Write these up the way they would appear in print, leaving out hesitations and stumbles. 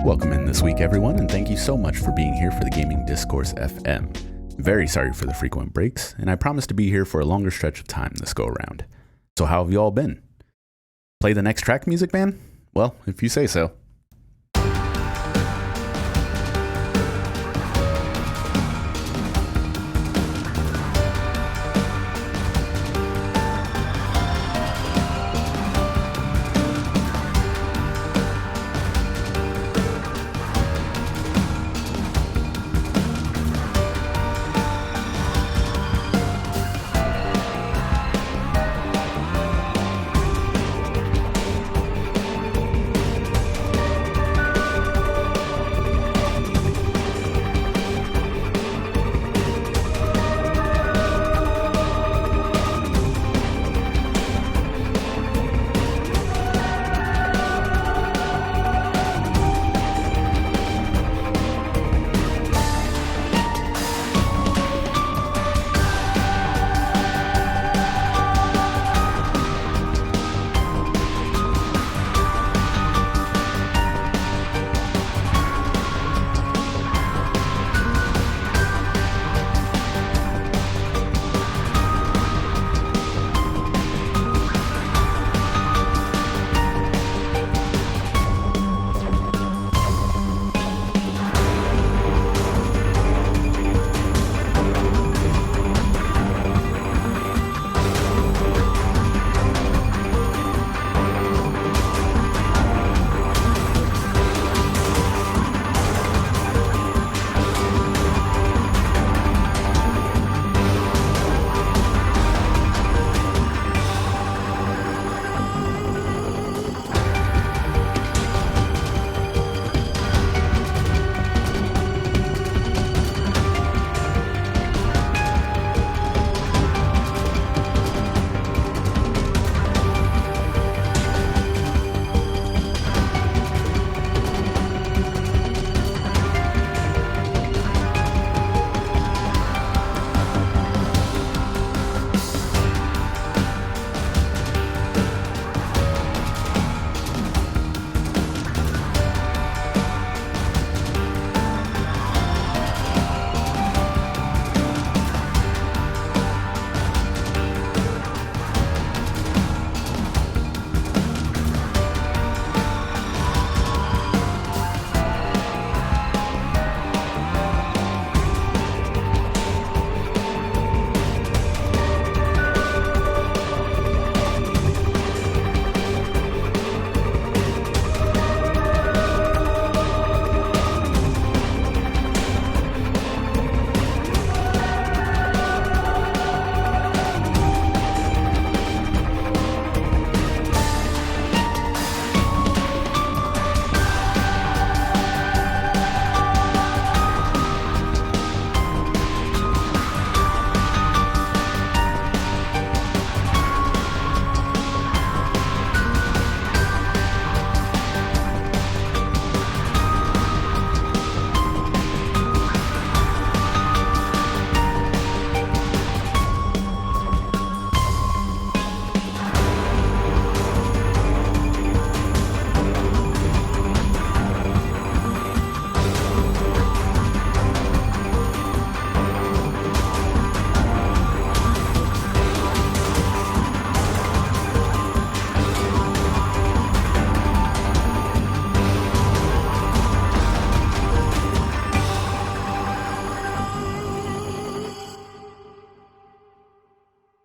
Welcome in this week, everyone, and thank you so much for being here for the Gaming Discourse FM. Very sorry for the frequent breaks, and I promise to be here for a longer stretch of time this go around. So how have you all been? Play the next track, music man? Well, if you say so.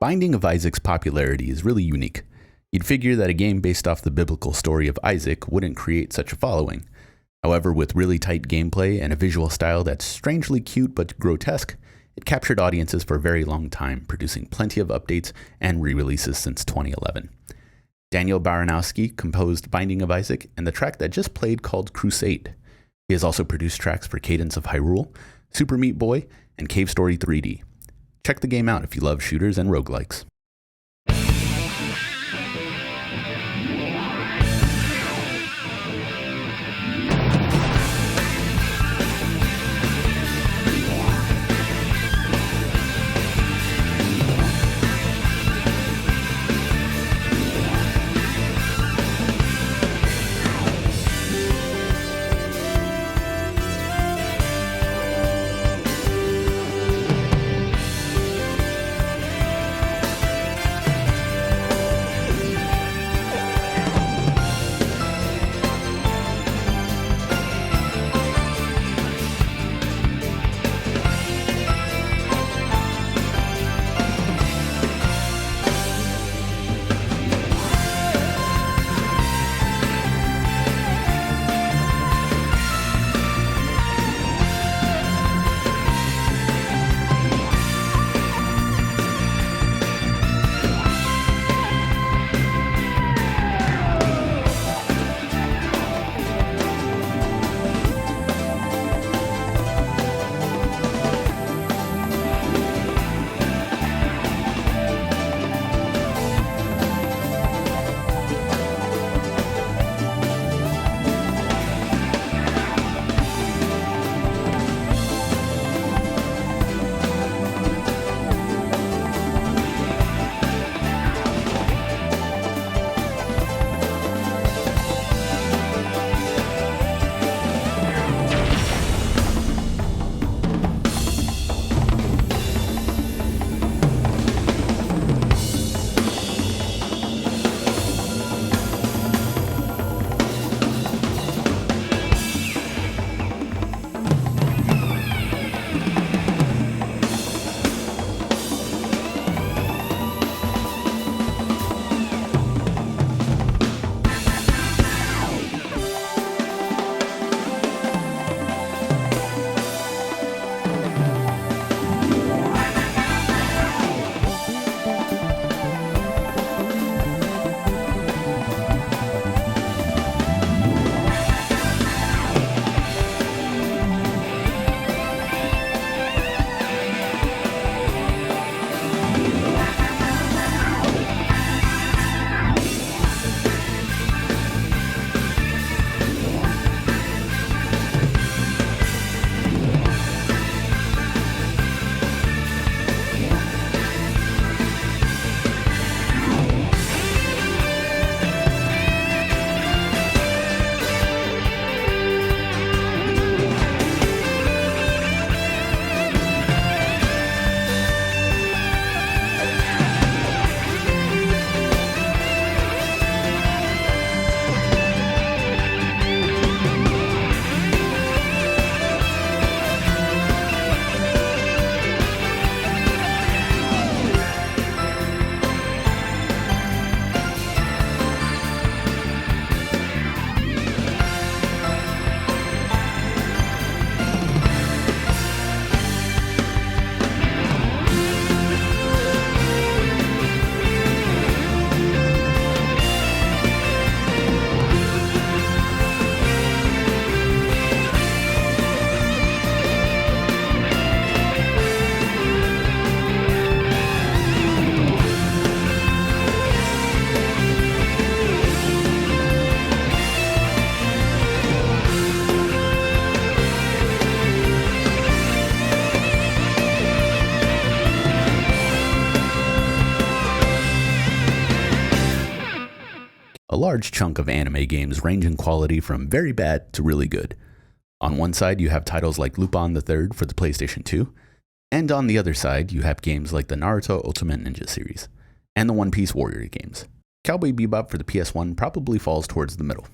Binding of Isaac's popularity is really unique. You'd figure that a game based off the biblical story of Isaac wouldn't create such a following. However, with really tight gameplay and a visual style that's strangely cute but grotesque, it captured audiences for a very long time, producing plenty of updates and re-releases since 2011. Daniel Baranowski composed Binding of Isaac and the track that just played called Crusade. He has also produced tracks for Cadence of Hyrule, Super Meat Boy, and Cave Story 3D. Check the game out if you love shooters and roguelikes. a large chunk of anime games range in quality from very bad to really good. On one side, you have titles like Lupin the Third for the PlayStation 2, and on the other side, you have games like the Naruto Ultimate Ninja series, and the One Piece Warrior games. Cowboy Bebop for the PS1 probably falls towards the middle.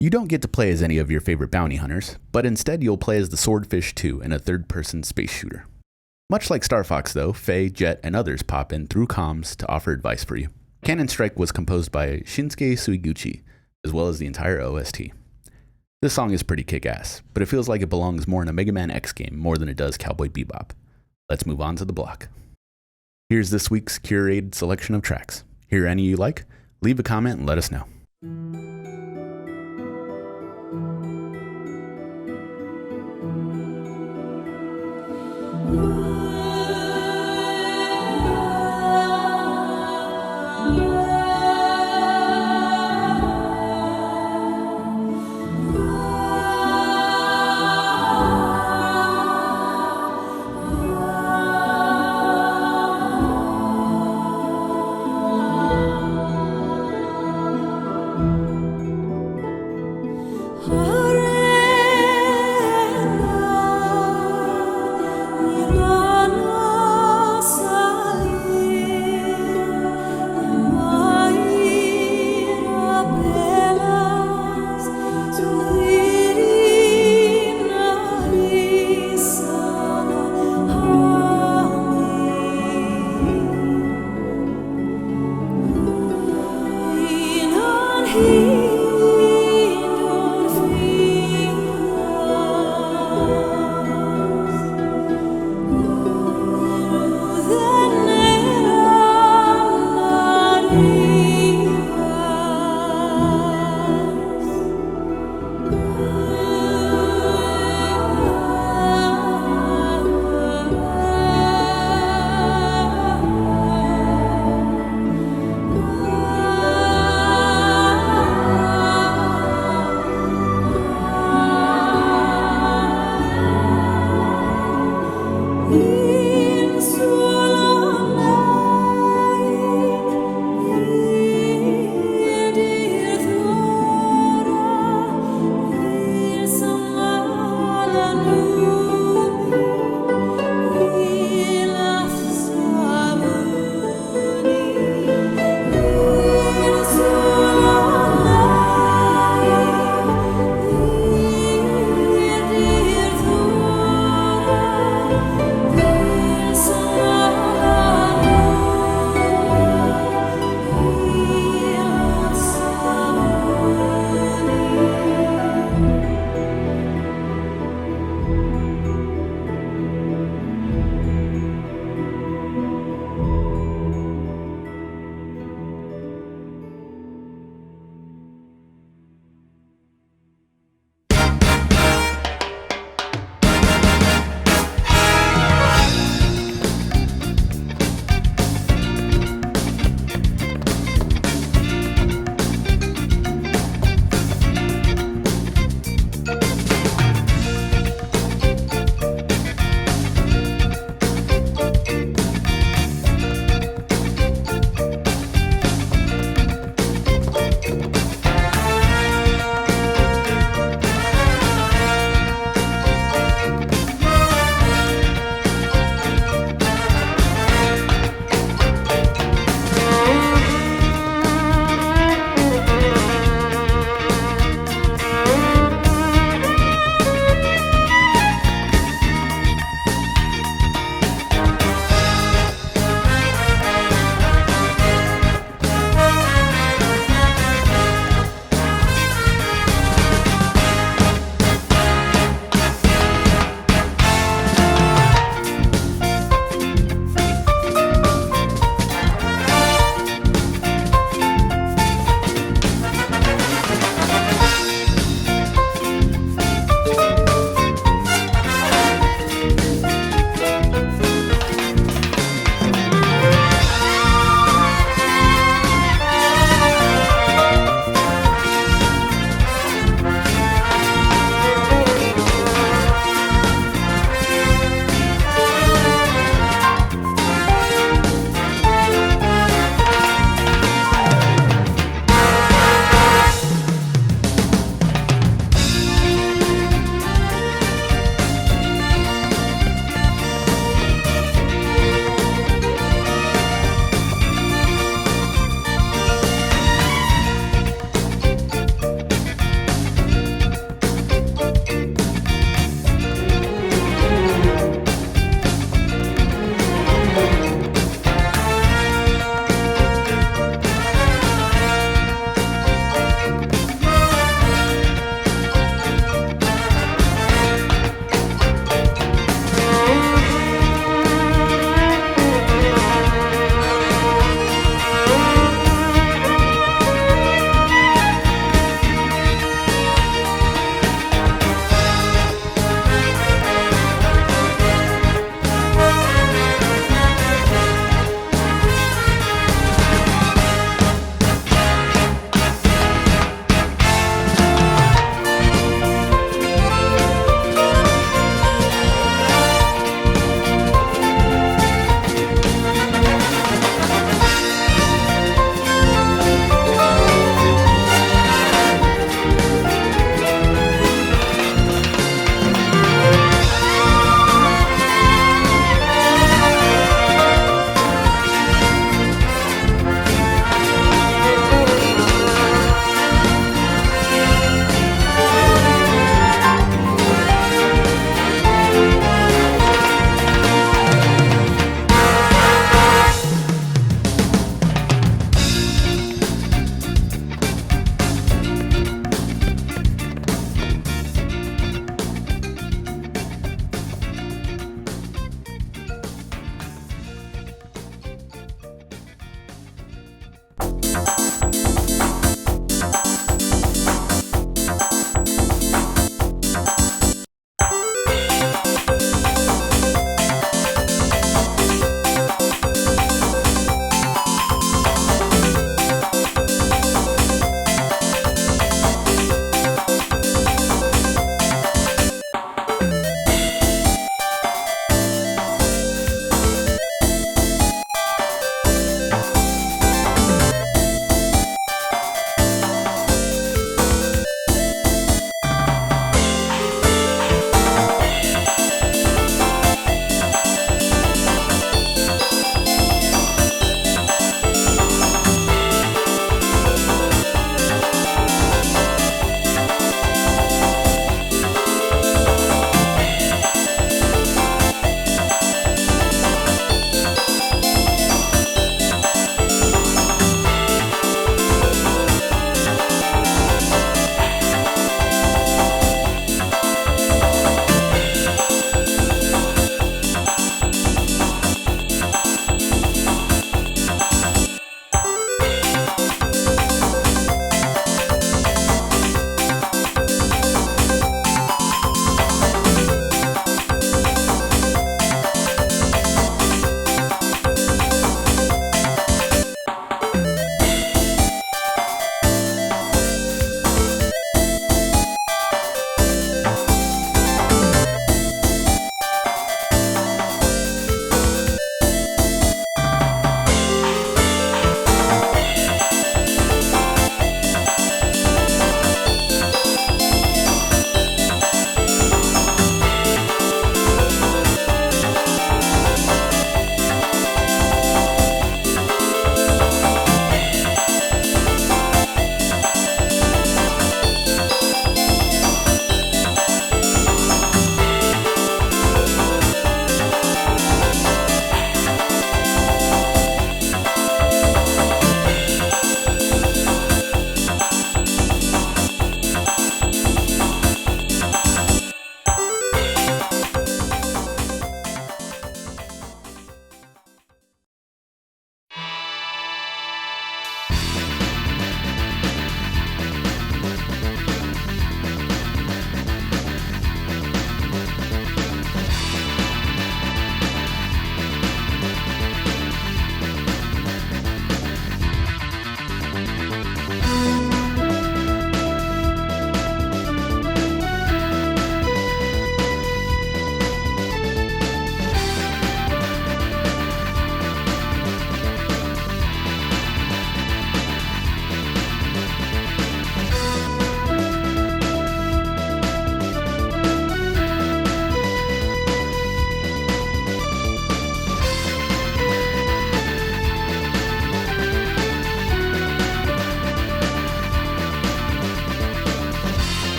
You don't get to play as any of your favorite bounty hunters, but instead you'll play as the Swordfish 2 in a third-person space shooter. Much like Star Fox though, Faye, Jet, and others pop in through comms to offer advice for you. Cannon Strike was composed by Shinsuke Suiguchi, as well as the entire OST. This song is pretty kick-ass, but it feels like it belongs more in a Mega Man X game more than it does Cowboy Bebop. Let's move on to the block. Here's this week's curated selection of tracks. Hear any you like? Leave a comment and let us know.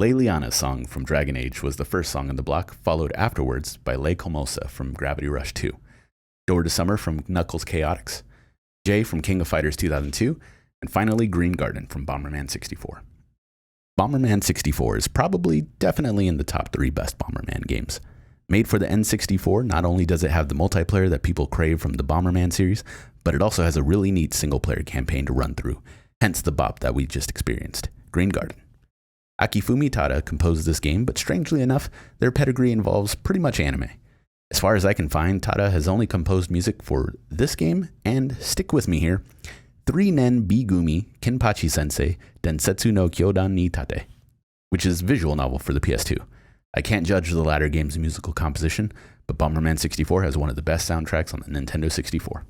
Leliana's song from Dragon Age was the first song on the block, followed afterwards by Le Comosa from Gravity Rush 2, Door to Summer from Knuckles Chaotix, Jay from King of Fighters 2002, and finally Green Garden from Bomberman 64. Bomberman 64 is definitely in the top 3 best Bomberman games. Made for the N64, not only does it have the multiplayer that people crave from the Bomberman series, but it also has a really neat single-player campaign to run through, hence the bop that we just experienced, Green Garden. Akifumi Tada composed this game, but strangely enough, their pedigree involves pretty much anime. As far as I can find, Tada has only composed music for this game, and stick with me here, 3 Nen Bigumi Kenpachi Sensei Densetsu no Kyodan ni Tate, which is a visual novel for the PS2. I can't judge the latter game's musical composition, but Bomberman 64 has one of the best soundtracks on the Nintendo 64.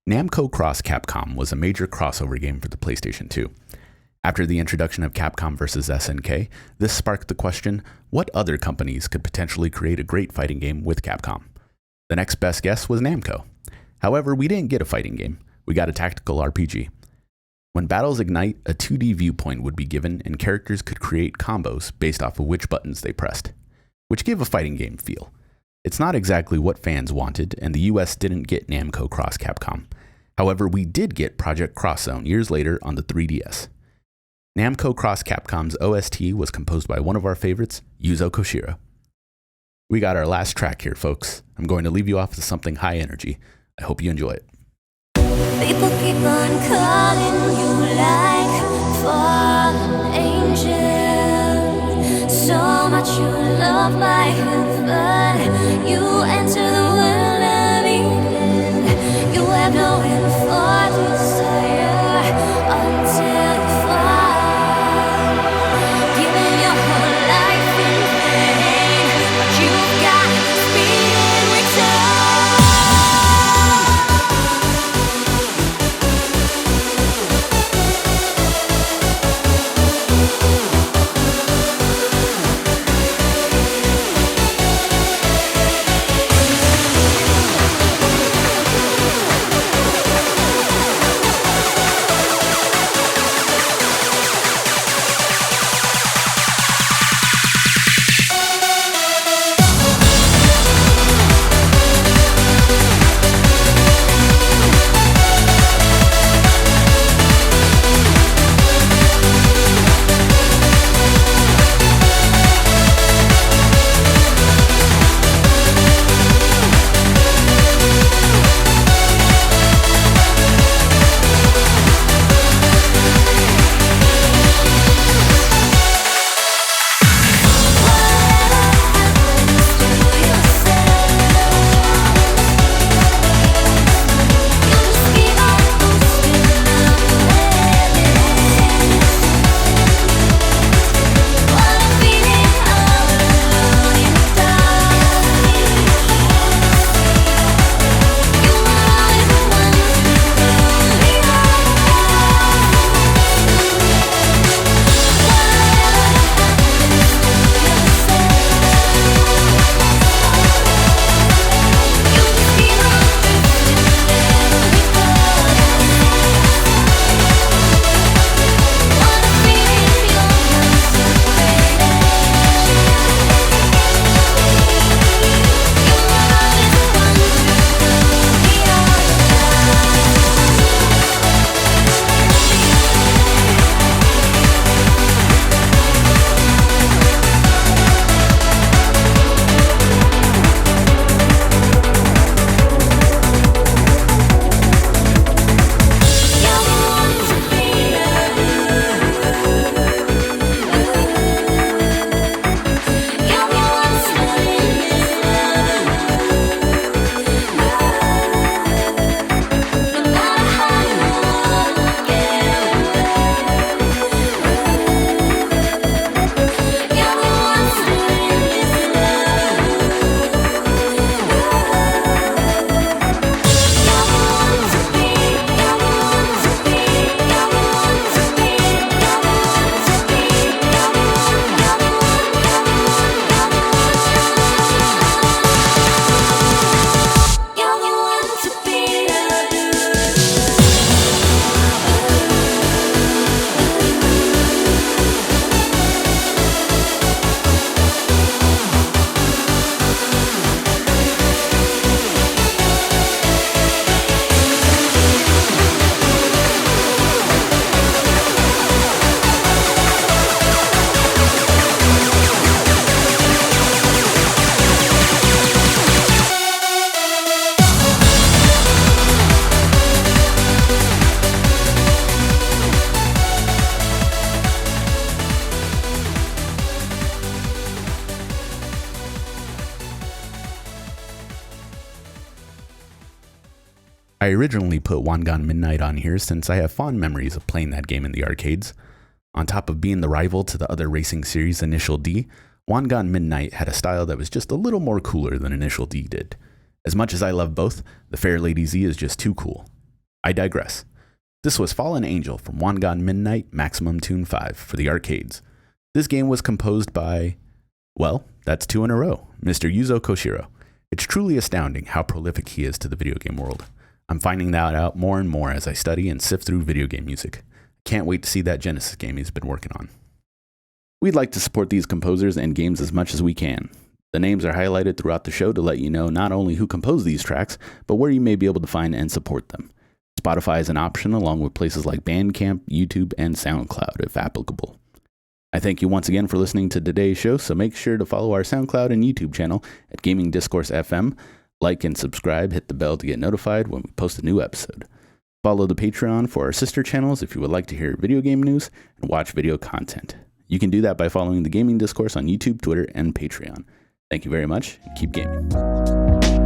Namco Cross Capcom was a major crossover game for the PlayStation 2. After the introduction of Capcom vs. SNK, this sparked the question, what other companies could potentially create a great fighting game with Capcom? The next best guess was Namco. However, we didn't get a fighting game, we got a tactical RPG. When battles ignite, a 2D viewpoint would be given and characters could create combos based off of which buttons they pressed, which gave a fighting game feel. It's not exactly what fans wanted, and the US didn't get Namco Cross Capcom. However, we did get Project Cross Zone years later on the 3DS. Namco Cross Capcom's OST was composed by one of our favorites, Yuzo Koshiro. We got our last track here, folks. I'm going to leave you off with something high energy. I hope you enjoy it. People keep on calling you like fallen angel. So much you love my heaven. You enter the world of Eden. You have no end for desire until you fall. Giving your whole life in vain, but you've got speed in return. I originally put Wangan Midnight on here since I have fond memories of playing that game in the arcades. On top of being the rival to the other racing series Initial D, Wangan Midnight had a style that was just a little more cooler than Initial D did. As much as I love both, the Fair Lady Z is just too cool. I digress. This was Fallen Angel from Wangan Midnight Maximum Tune 5 for the arcades. This game was composed by, well, that's two in a row, Mr. Yuzo Koshiro. It's truly astounding how prolific he is to the video game world. I'm finding that out more and more as I study and sift through video game music. Can't wait to see that Genesis game he's been working on. We'd like to support these composers and games as much as we can. The names are highlighted throughout the show to let you know not only who composed these tracks, but where you may be able to find and support them. Spotify is an option along with places like Bandcamp, YouTube, and SoundCloud if applicable. I thank you once again for listening to today's show, so make sure to follow our SoundCloud and YouTube channel at Gaming Discourse FM. Like and subscribe, hit the bell to get notified when we post a new episode. Follow the Patreon for our sister channels if you would like to hear video game news and watch video content. You can do that by following the Gaming Discourse on YouTube, Twitter, and Patreon. Thank you very much, and keep gaming.